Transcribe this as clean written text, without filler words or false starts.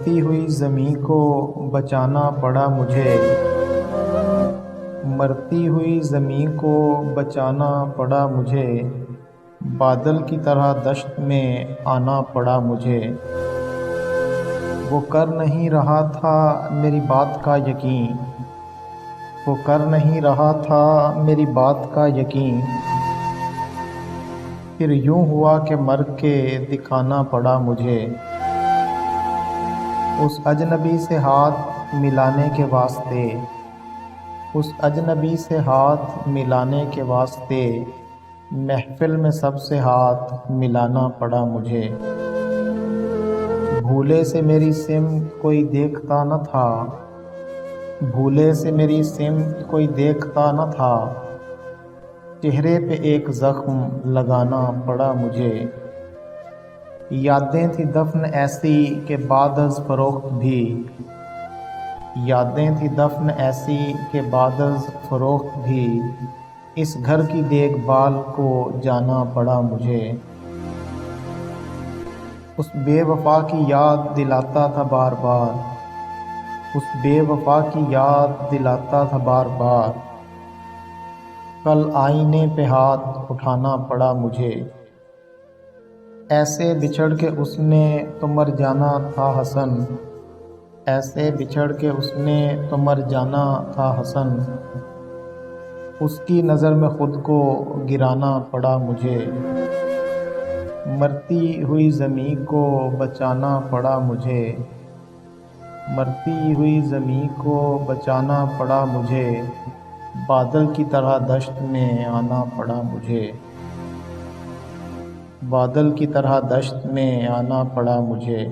مرتی ہوئی زمیں کو بچانا پڑا مجھے، مرتی ہوئی زمیں کو بچانا پڑا مجھے، بادل کی طرح دشت میں آنا پڑا مجھے۔ وہ کر نہیں رہا تھا میری بات کا یقین، وہ کر نہیں رہا تھا میری بات کا یقین، پھر یوں ہوا کہ مر کے دکھانا پڑا مجھے۔ اس اجنبی سے ہاتھ ملانے کے واسطے، اس اجنبی سے ہاتھ ملانے کے واسطے، محفل میں سب سے ہاتھ ملانا پڑا مجھے۔ بھولے سے میری سمت کوئی دیکھتا نہ تھا، بھولے سے میری سمت کوئی دیکھتا نہ تھا، چہرے پہ ایک زخم لگانا پڑا مجھے۔ یادیں تھی دفن ایسی کہ بعد از فروخت بھی، یادیں تھی دفن ایسی کہ بعد از فروخت بھی، اس گھر کی دیکھ بھال کو جانا پڑا مجھے۔ اس بے وفا کی یاد دلاتا تھا بار بار، اس بے وفا کی یاد دلاتا تھا بار بار، کل آئینے پہ ہاتھ اٹھانا پڑا مجھے۔ ایسے بچھڑ کے اس نے تو مر جانا تھا حسن، ایسے بچھڑ کے اس نے تو مر جانا تھا حسن، اس کی نظر میں خود کو گرانا پڑا مجھے۔ مرتی ہوئی زمیں کو بچانا پڑا مجھے، مرتی ہوئی زمیں کو بچانا پڑا مجھے، بادل کی طرح دشت میں آنا پڑا مجھے، بادل کی طرح دشت میں آنا پڑا مجھے۔